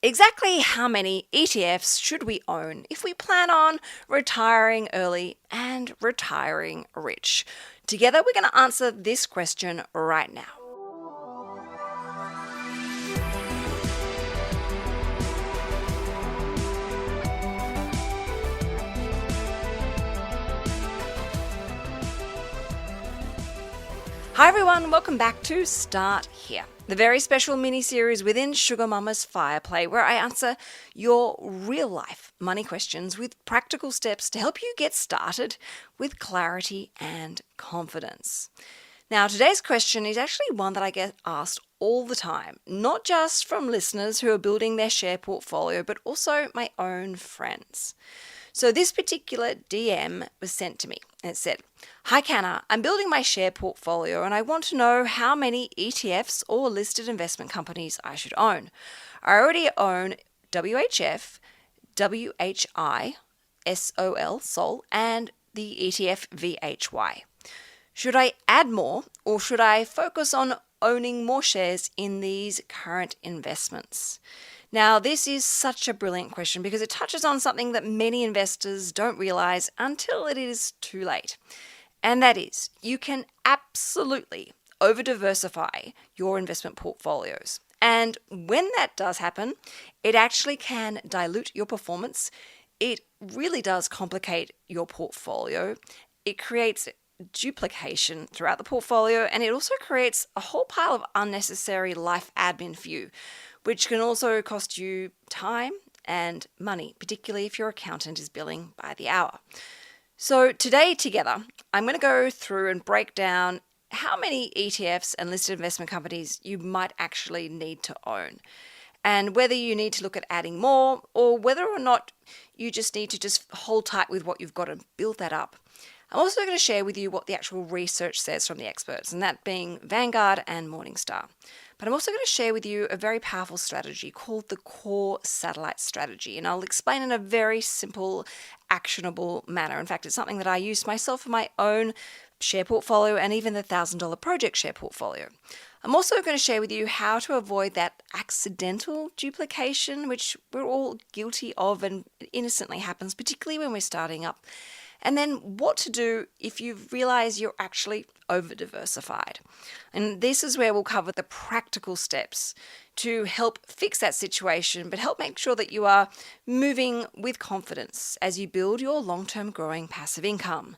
Exactly how many ETFs should we own if we plan on retiring early and retiring rich? Together, we're going to answer this question right now. Hi everyone, welcome back to Start Here, the very special mini-series within Sugar Mama's Fireplay where I answer your real-life money questions with practical steps to help you get started with clarity and confidence. Now, today's question is actually one that I get asked all the time, not just from listeners who are building their share portfolio, but also my own friends. So this particular DM was sent to me and it said, "Hi Canna, I'm building my share portfolio and I want to know how many ETFs or listed investment companies I should own. I already own WHF, WHI, SOL, and the ETF VHY. Should I add more or should I focus on owning more shares in these current investments?" Now, this is such a brilliant question because it touches on something that many investors don't realize until it is too late. And that is, you can absolutely over-diversify your investment portfolios. And when that does happen, it actually can dilute your performance. It really does complicate your portfolio. It creates duplication throughout the portfolio, and it also creates a whole pile of unnecessary life admin for you, which can also cost you time and money, particularly if your accountant is billing by the hour. So today together, I'm going to go through and break down how many ETFs and listed investment companies you might actually need to own, and whether you need to look at adding more or whether or not you just need to just hold tight with what you've got and build that up. I'm also going to share with you what the actual research says from the experts, and that being Vanguard and Morningstar. But I'm also going to share with you a very powerful strategy called the core satellite strategy, and I'll explain in a very simple, actionable manner. In fact, it's something that I use myself for my own share portfolio and even the $1,000 project share portfolio. I'm also going to share with you how to avoid that accidental duplication, which we're all guilty of and innocently happens, particularly when we're starting up. And then what to do if you realize you're actually over-diversified. And this is where we'll cover the practical steps to help fix that situation, but help make sure that you are moving with confidence as you build your long-term growing passive income.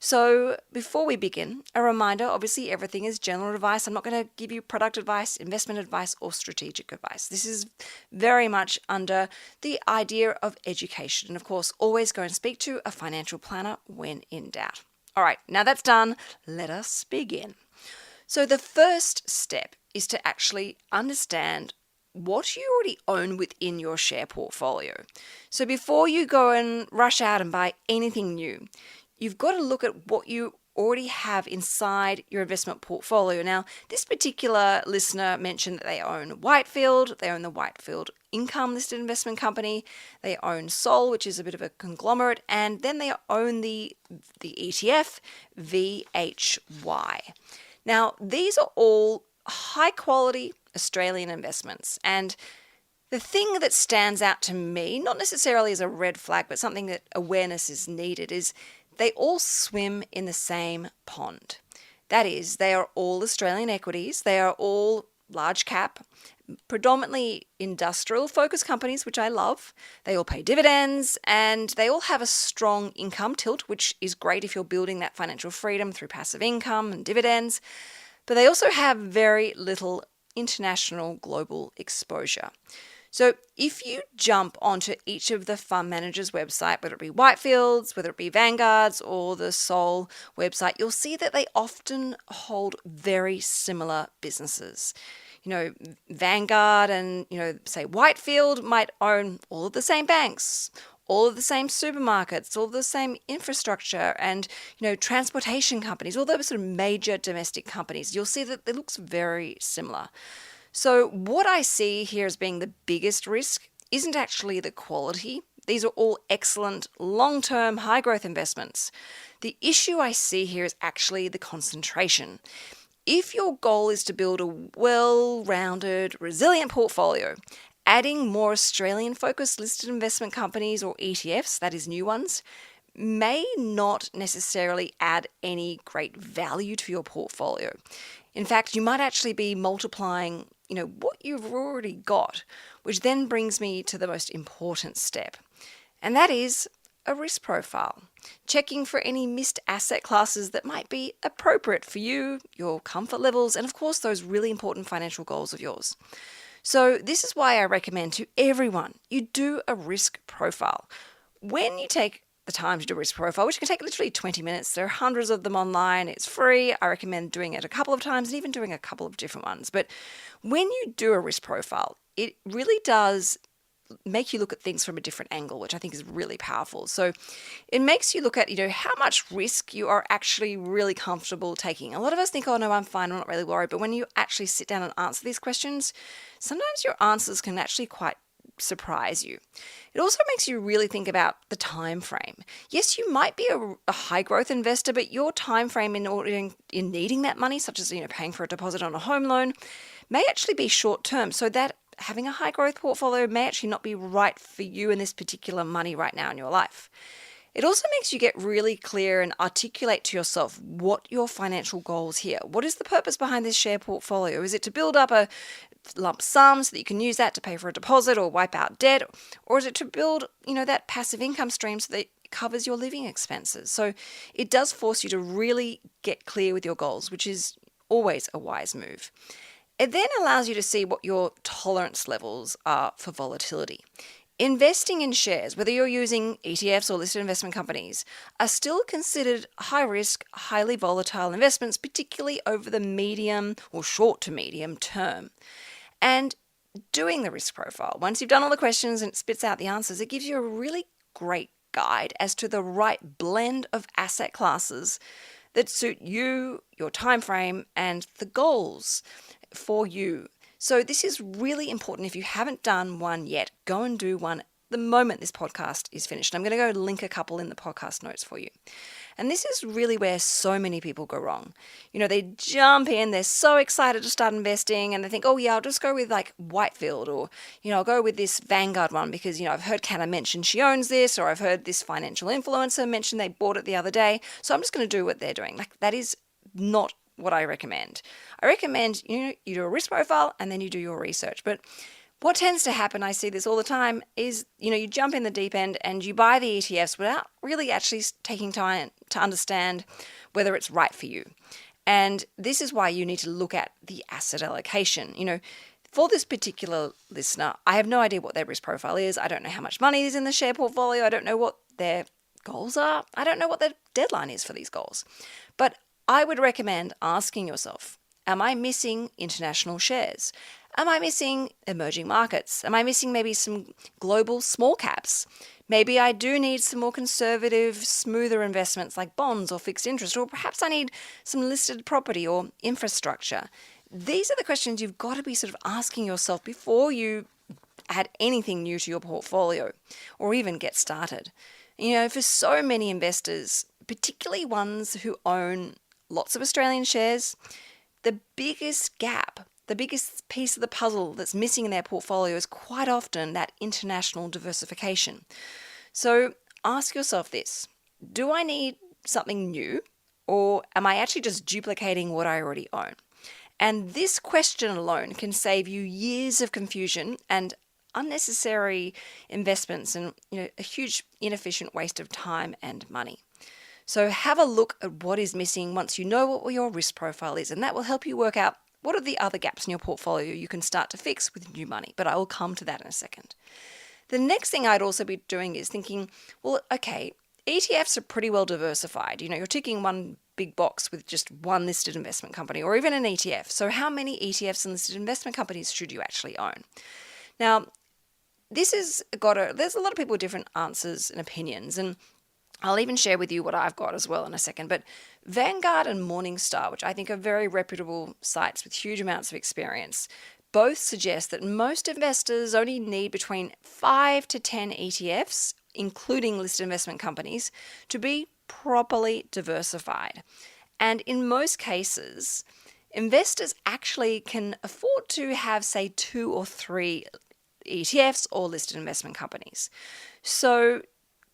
So before we begin, a reminder, obviously everything is general advice. I'm not going to give you product advice, investment advice, or strategic advice. This is very much under the idea of education. And of course, always go and speak to a financial planner when in doubt. All right, now that's done, let us begin. So the first step is to actually understand what you already own within your share portfolio. So before you go and rush out and buy anything new, you've got to look at what you already have inside your investment portfolio. Now, this particular listener mentioned that they own Whitefield, they own the Whitefield Income listed investment company, they own Sol, which is a bit of a conglomerate, and then they own the ETF VHY. Now, these are all high quality Australian investments, and the thing that stands out to me, not necessarily as a red flag, but something that awareness is needed, is they all swim in the same pond. That is, they are all Australian equities. They are all large cap, predominantly industrial focused companies, which I love. They all pay dividends and they all have a strong income tilt, which is great if you're building that financial freedom through passive income and dividends. But they also have very little international global exposure. So if you jump onto each of the fund managers' website, whether it be Whitefield's, whether it be Vanguard's or the Sol website, you'll see that they often hold very similar businesses. You know, Vanguard and, say Whitefield might own all of the same banks, all of the same supermarkets, all of the same infrastructure and, transportation companies, all those sort of major domestic companies. You'll see that it looks very similar. So what I see here as being the biggest risk isn't actually the quality. These are all excellent long-term high-growth investments. The issue I see here is actually the concentration. If your goal is to build a well-rounded, resilient portfolio adding more Australian-focused listed investment companies or ETFs, that is new ones, may not necessarily add any great value to your portfolio. In fact, you might actually be multiplying, what you've already got, which then brings me to the most important step, and that is a risk profile, checking for any missed asset classes that might be appropriate for you, your comfort levels, and of course those really important financial goals of yours. So this is why I recommend to everyone you do a risk profile. When you take the time to do a risk profile, which can take literally 20 minutes, there are hundreds of them online, it's free. I recommend doing it a couple of times and even doing a couple of different ones. But when you do a risk profile, it really does make you look at things from a different angle, which I think is really powerful. So it makes you look at, how much risk you are actually really comfortable taking. A lot of us think, oh no, I'm fine, I'm not really worried. But when you actually sit down and answer these questions, sometimes your answers can actually quite surprise you. It also makes you really think about the time frame. Yes, you might be a high growth investor, but your time frame in needing that money, such as paying for a deposit on a home loan, may actually be short term. So that having a high growth portfolio may actually not be right for you in this particular money right now in your life. It also makes you get really clear and articulate to yourself what your financial goals here. What is the purpose behind this share portfolio? Is it to build up a lump sum so that you can use that to pay for a deposit or wipe out debt? Or is it to build, that passive income stream so that it covers your living expenses? So it does force you to really get clear with your goals, which is always a wise move. It then allows you to see what your tolerance levels are for volatility. Investing in shares, whether you're using ETFs or listed investment companies, are still considered high risk, highly volatile investments, particularly over the medium or short to medium term. And doing the risk profile, once you've done all the questions and it spits out the answers, it gives you a really great guide as to the right blend of asset classes that suit you, your time frame, and the goals for you. So this is really important. If you haven't done one yet, go and do one the moment this podcast is finished. I'm going to go link a couple in the podcast notes for you. And this is really where so many people go wrong. They jump in, they're so excited to start investing, and they think, oh yeah, I'll just go with like Whitefield, or, I'll go with this Vanguard one because, I've heard Canna mention she owns this, or I've heard this financial influencer mention they bought it the other day. So I'm just going to do what they're doing. Like, that is not what I recommend. I recommend, you do a risk profile and then you do your research. But what tends to happen, I see this all the time, is, you jump in the deep end and you buy the ETFs without really actually taking time to understand whether it's right for you. And this is why you need to look at the asset allocation. For this particular listener, I have no idea what their risk profile is. I don't know how much money is in the share portfolio. I don't know what their goals are. I don't know what the deadline is for these goals. But I would recommend asking yourself, am I missing international shares? Am I missing emerging markets? Am I missing maybe some global small caps? Maybe I do need some more conservative, smoother investments like bonds or fixed interest, or perhaps I need some listed property or infrastructure. These are the questions you've got to be sort of asking yourself before you add anything new to your portfolio or even get started. For so many investors, particularly ones who own lots of Australian shares, the biggest gap, the biggest piece of the puzzle that's missing in their portfolio is quite often that international diversification. So ask yourself this: do I need something new, or am I actually just duplicating what I already own? And this question alone can save you years of confusion and unnecessary investments and a huge inefficient waste of time and money. So have a look at what is missing once you know what your risk profile is, and that will help you work out what are the other gaps in your portfolio you can start to fix with new money. But I will come to that in a second. The next thing I'd also be doing is thinking, well, okay, ETFs are pretty well diversified. You're ticking one big box with just one listed investment company or even an ETF. So how many ETFs and listed investment companies should you actually own? Now, there's a lot of people with different answers and opinions, and I'll even share with you what I've got as well in a second. But Vanguard and Morningstar, which I think are very reputable sites with huge amounts of experience, both suggest that most investors only need between 5 to 10 ETFs, including listed investment companies, to be properly diversified. And in most cases, investors actually can afford to have, say, 2 or 3 ETFs or listed investment companies. So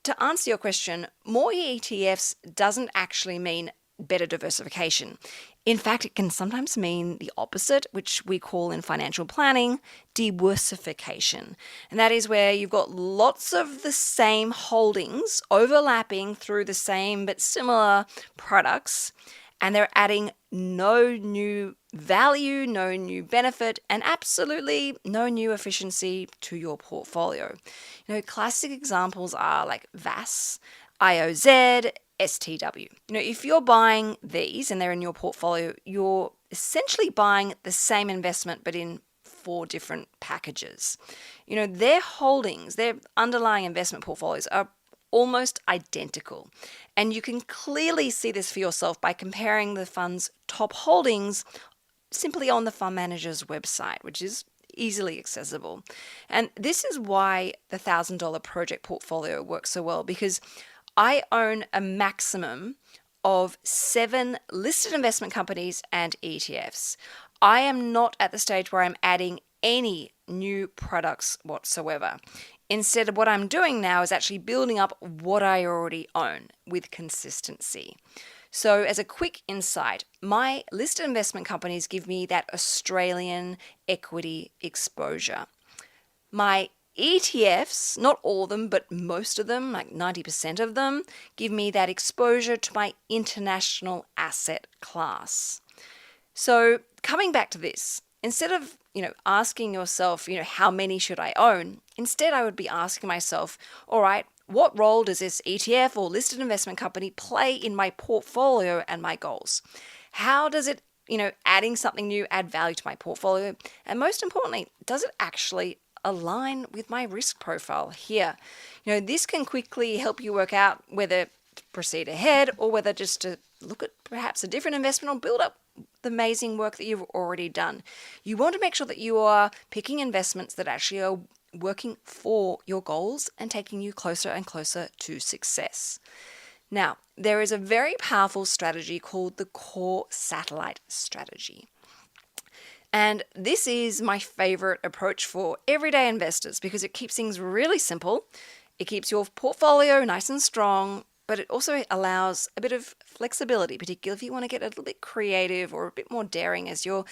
to answer your question, more ETFs doesn't actually mean better diversification. In fact, it can sometimes mean the opposite, which we call in financial planning diversification. And that is where you've got lots of the same holdings overlapping through the same but similar products, and they're adding no new value, no new benefit, and absolutely no new efficiency to your portfolio. Classic examples are like VAS, IOZ, STW. If you're buying these and they're in your portfolio, you're essentially buying the same investment but in 4 different packages. Their holdings, their underlying investment portfolios are almost identical. And you can clearly see this for yourself by comparing the fund's top holdings simply on the fund manager's website, which is easily accessible. And this is why the $1,000 project portfolio works so well, because I own a maximum of 7 listed investment companies and ETFs. I am not at the stage where I'm adding any new products whatsoever. Instead, what I'm doing now is actually building up what I already own with consistency. So as a quick insight, my listed investment companies give me that Australian equity exposure. My ETFs, not all of them, but most of them, like 90% of them, give me that exposure to my international asset class. So coming back to this, instead of, asking yourself, how many should I own? Instead, I would be asking myself, all right, what role does this ETF or listed investment company play in my portfolio and my goals? How does it, adding something new add value to my portfolio? And most importantly, does it actually align with my risk profile here? This can quickly help you work out whether to proceed ahead or whether just to look at perhaps a different investment or build up the amazing work that you've already done. You want to make sure that you are picking investments that actually are working for your goals and taking you closer and closer to success. Now, there is a very powerful strategy called the core satellite strategy. And this is my favorite approach for everyday investors because it keeps things really simple. It keeps your portfolio nice and strong, but it also allows a bit of flexibility, particularly if you want to get a little bit creative or a bit more daring as your,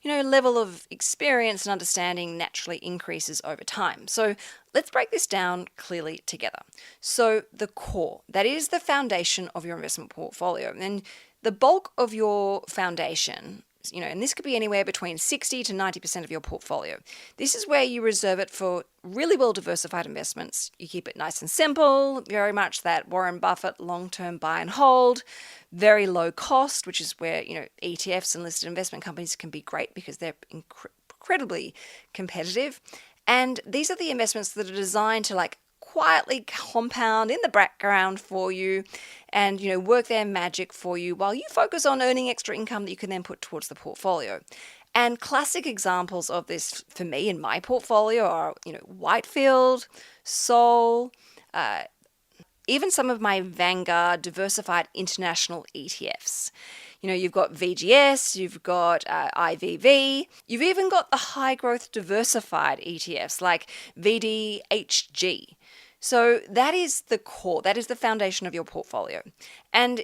level of experience and understanding naturally increases over time. So let's break this down clearly together. So the core, that is the foundation of your investment portfolio. And the bulk of your foundation, and this could be anywhere between 60 to 90% of your portfolio. This is where you reserve it for really well diversified investments. You keep it nice and simple, very much that Warren Buffett long-term buy and hold, very low cost, which is where, ETFs and listed investment companies can be great because they're incredibly competitive. And these are the investments that are designed to quietly compound in the background for you and work their magic for you while you focus on earning extra income that you can then put towards the portfolio. And classic examples of this for me in my portfolio are Whitefield, Sol, even some of my Vanguard diversified international ETFs. You've got VGS, you've got IVV, you've even got the high growth diversified ETFs like VDHG. So that is the core, that is the foundation of your portfolio. And,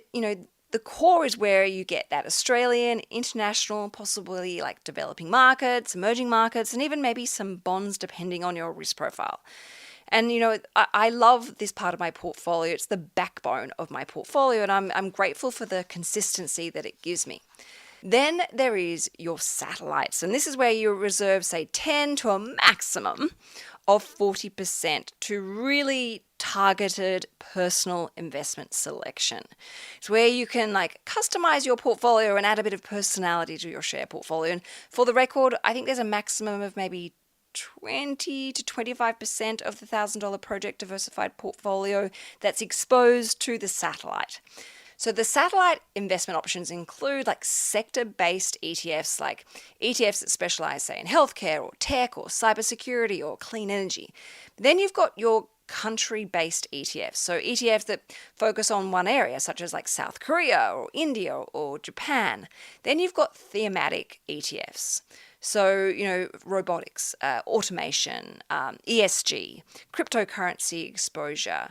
the core is where you get that Australian, international, possibly developing markets, emerging markets, and even maybe some bonds depending on your risk profile. And, I love this part of my portfolio. It's the backbone of my portfolio, and I'm grateful for the consistency that it gives me. Then there is your satellites, and this is where you reserve, say, 10 to a maximum of 40% to really targeted personal investment selection. It's where you can customize your portfolio and add a bit of personality to your share portfolio. And for the record, I think there's a maximum of maybe 20 to 25% of the $1,000 project diversified portfolio that's exposed to the satellite. So the satellite investment options include sector-based ETFs, like ETFs that specialize, say, in healthcare or tech or cybersecurity or clean energy. Then you've got your country-based ETFs, so ETFs that focus on one area, such as South Korea or India or Japan. Then you've got thematic ETFs. So, robotics, automation, ESG, cryptocurrency exposure,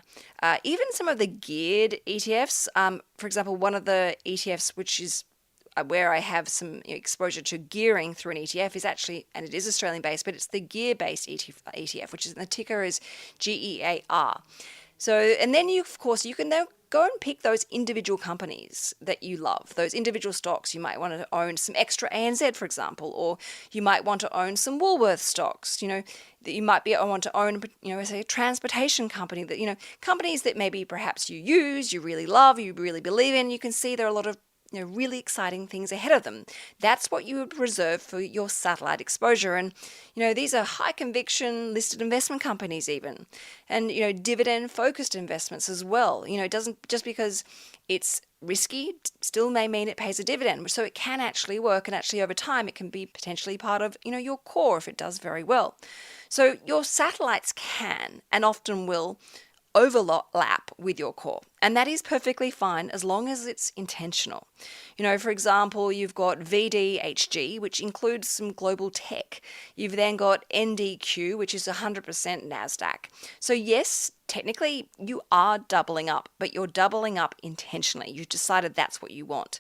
even some of the geared ETFs. For example, one of the ETFs, which is where I have some exposure to gearing through an ETF, is actually, and it is Australian based, but it's the gear-based ETF, which is, the ticker is GEAR. So, and then of course, you can then go and pick those individual companies that you love, those individual stocks. You might want to own some extra ANZ, for example, or you might want to own some Woolworth stocks, that you might want to own, say a transportation company that, companies that maybe perhaps you use, you really love, you really believe in. You can see there are a lot of really exciting things ahead of them. That's what you would reserve for your satellite exposure. And, these are high conviction listed investment companies even. And, dividend focused investments as well. It doesn't, just because it's risky, still may mean it pays a dividend. So it can actually work, and actually over time it can be potentially part of, your core if it does very well. So your satellites can, and often will, overlap with your core. And that is perfectly fine as long as it's intentional. For example, you've got VDHG, which includes some global tech. You've then got NDQ, which is 100% NASDAQ. So yes, technically you are doubling up, but you're doubling up intentionally. You've decided that's what you want.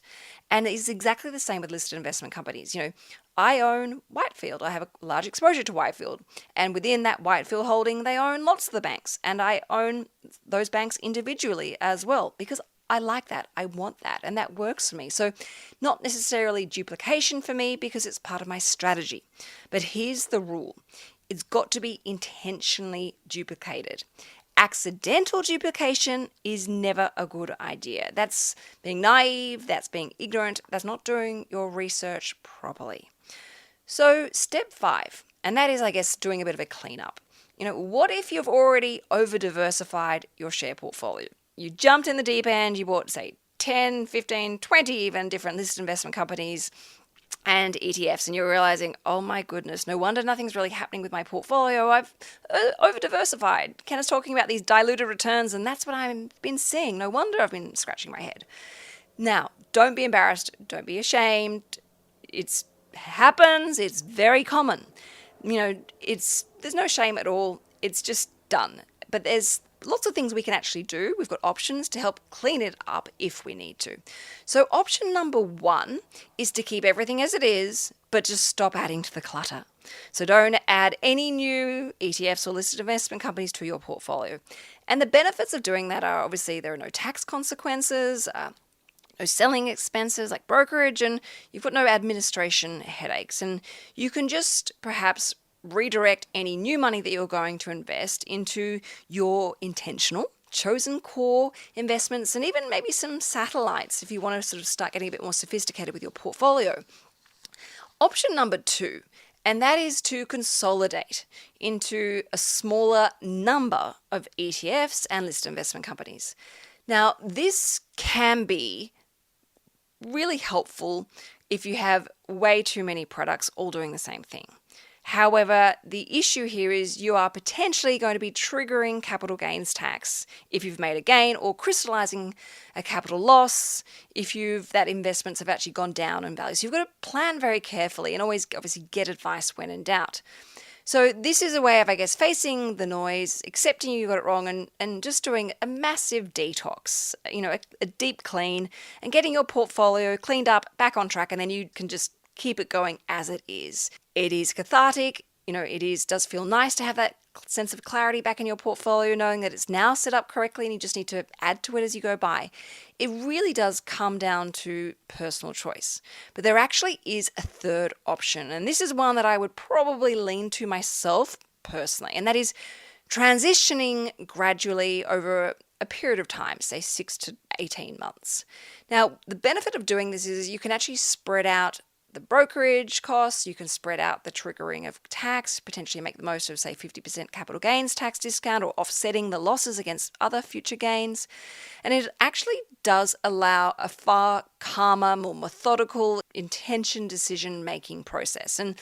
And it's exactly the same with listed investment companies. I own Whitefield. I have a large exposure to Whitefield. And within that Whitefield holding, they own lots of the banks. And I own those banks individually as well, because I like that. I want that. And that works for me. So not necessarily duplication for me, because it's part of my strategy. But here's the rule. It's got to be intentionally duplicated. Accidental duplication is never a good idea. That's being naive. That's being ignorant. That's not doing your research properly. So step 5, and that is, I guess, doing a bit of a cleanup. What if you've already over-diversified your share portfolio? You jumped in the deep end, you bought, say, 10, 15, 20 even different listed investment companies and ETFs, and you're realizing, oh my goodness, no wonder nothing's really happening with my portfolio. I've over-diversified. Canna's talking about these diluted returns, and that's what I've been seeing. No wonder I've been scratching my head. Now, don't be embarrassed. Don't be ashamed. It happens. It's very common. There's no shame at all. It's just done. But there's lots of things we can actually do. We've got options to help clean it up if we need to. So option number 1 is to keep everything as it is, but just stop adding to the clutter. So don't add any new ETFs or listed investment companies to your portfolio. And the benefits of doing that are, obviously, there are no tax consequences, no selling expenses like brokerage, and you've got no administration headaches. And you can just perhaps redirect any new money that you're going to invest into your intentional, chosen core investments, and even maybe some satellites if you want to sort of start getting a bit more sophisticated with your portfolio. Option number 2, and that is to consolidate into a smaller number of ETFs and listed investment companies. Now, this can be really helpful if you have way too many products all doing the same thing. However, the issue here is you are potentially going to be triggering capital gains tax if you've made a gain, or crystallizing a capital loss if that investments have actually gone down in value. So you've got to plan very carefully and always obviously get advice when in doubt. So this is a way of, I guess, facing the noise, accepting you got it wrong, and just doing a massive detox, a deep clean, and getting your portfolio cleaned up, back on track, and then you can just keep it going as it is. It is cathartic. Does feel nice to have that sense of clarity back in your portfolio, knowing that it's now set up correctly and you just need to add to it as you go by. It really does come down to personal choice. But there actually is a third option, and this is one that I would probably lean to myself personally, and that is transitioning gradually over a period of time, say 6 to 18 months. Now, the benefit of doing this is you can actually spread out the brokerage costs, you can spread out the triggering of tax, potentially make the most of, say, 50% capital gains tax discount, or offsetting the losses against other future gains. And it actually does allow a far calmer, more methodical intention decision-making process. And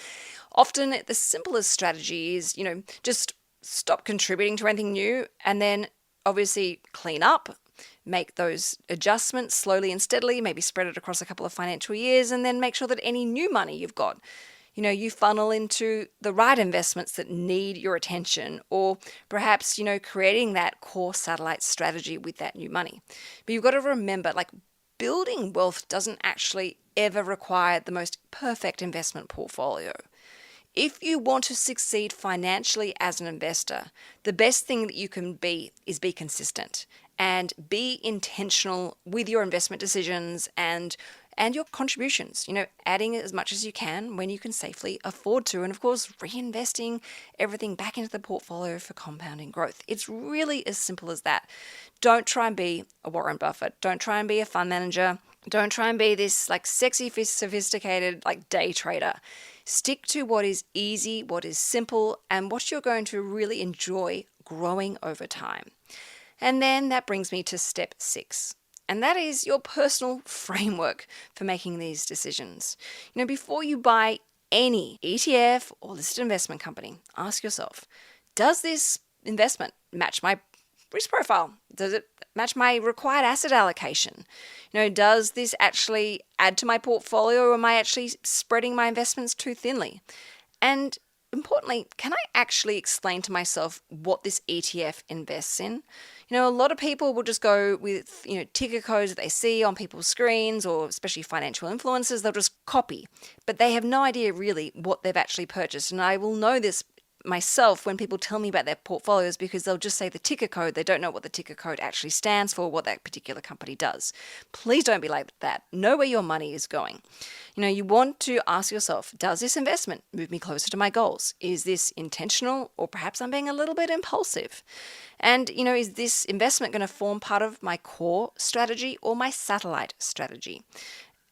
often the simplest strategy is, just stop contributing to anything new, and then obviously clean up, make those adjustments slowly and steadily, maybe spread it across a couple of financial years, and then make sure that any new money you've got, You funnel into the right investments that need your attention, or perhaps, creating that core satellite strategy with that new money. But you've got to remember, building wealth doesn't actually ever require the most perfect investment portfolio. If you want to succeed financially as an investor, the best thing that you can be is be consistent and be intentional with your investment decisions and your contributions, adding as much as you can when you can safely afford to, and of course, reinvesting everything back into the portfolio for compounding growth. It's really as simple as that. Don't try and be a Warren Buffett. Don't try and be a fund manager. Don't try and be this sexy, sophisticated day trader. Stick to what is easy, what is simple, and what you're going to really enjoy growing over time. And then that brings me to step 6. And that is your personal framework for making these decisions. Before you buy any ETF or listed investment company, ask yourself, does this investment match my risk profile? Does it match my required asset allocation? Does this actually add to my portfolio, or am I actually spreading my investments too thinly? And importantly, can I actually explain to myself what this ETF invests in? A lot of people will just go with, ticker codes that they see on people's screens, or especially financial influencers, they'll just copy, but they have no idea really what they've actually purchased. And I will know this myself when people tell me about their portfolios, because they'll just say the ticker code. They don't know what the ticker code actually stands for, what that particular company does. Please don't be like that. Know where your money is going. You want to ask yourself, does this investment move me closer to my goals? Is this intentional, or perhaps I'm being a little bit impulsive? And, is this investment going to form part of my core strategy or my satellite strategy?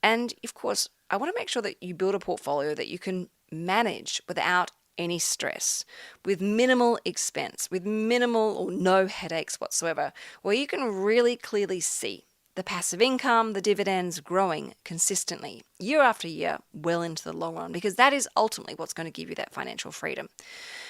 And of course, I want to make sure that you build a portfolio that you can manage without any stress, with minimal expense, with minimal or no headaches whatsoever, where you can really clearly see the passive income, the dividends growing consistently year after year, well into the long run, because that is ultimately what's going to give you that financial freedom.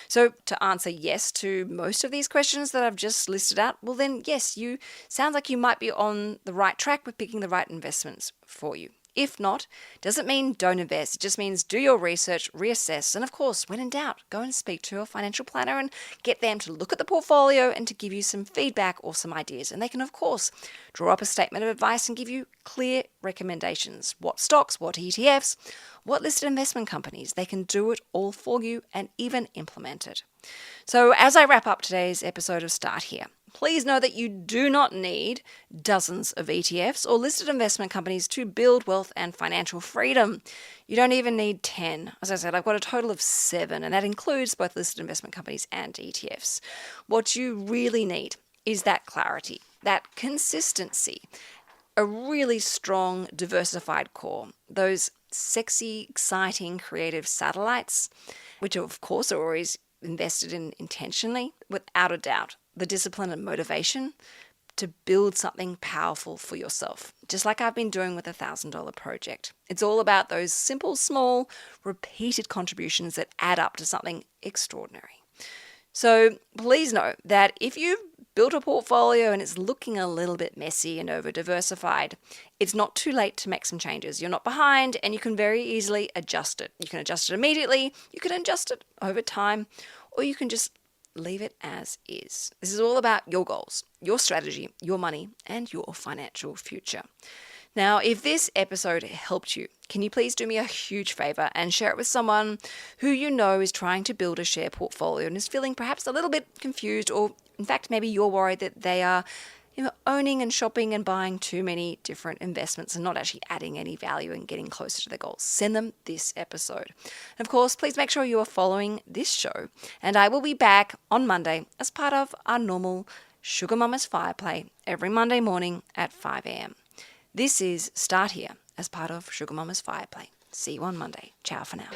So to answer yes to most of these questions that I've just listed out, well then yes, you sounds like you might be on the right track with picking the right investments for you. If not, doesn't mean don't invest. It just means do your research, reassess, and of course, when in doubt, go and speak to a financial planner and get them to look at the portfolio and to give you some feedback or some ideas. And they can, of course, draw up a statement of advice and give you clear recommendations. What stocks, what ETFs, what listed investment companies. They can do it all for you and even implement it. So as I wrap up today's episode of Start Here, please know that you do not need dozens of ETFs or listed investment companies to build wealth and financial freedom. You don't even need 10. As I said, I've got a total of 7, and that includes both listed investment companies and ETFs. What you really need is that clarity, that consistency, a really strong, diversified core, those sexy, exciting, creative satellites, which of course are always invested in intentionally, without a doubt, the discipline and motivation to build something powerful for yourself, just like I've been doing with the $1,000 project. It's all about those simple, small, repeated contributions that add up to something extraordinary. So please know that if you've built a portfolio and it's looking a little bit messy and over-diversified, it's not too late to make some changes. You're not behind, and you can very easily adjust it. You can adjust it immediately, you can adjust it over time, or you can just leave it as is. This is all about your goals, your strategy, your money, and your financial future. Now, if this episode helped you, can you please do me a huge favor and share it with someone who you know is trying to build a share portfolio and is feeling perhaps a little bit confused, or in fact, maybe you're worried that they are owning and shopping and buying too many different investments and not actually adding any value and getting closer to their goals. Send them this episode. And of course, please make sure you are following this show. And I will be back on Monday as part of our normal Sugar Mama's Fire Play every Monday morning at 5 a.m. This is Start Here as part of Sugar Mama's Fire Play. See you on Monday. Ciao for now.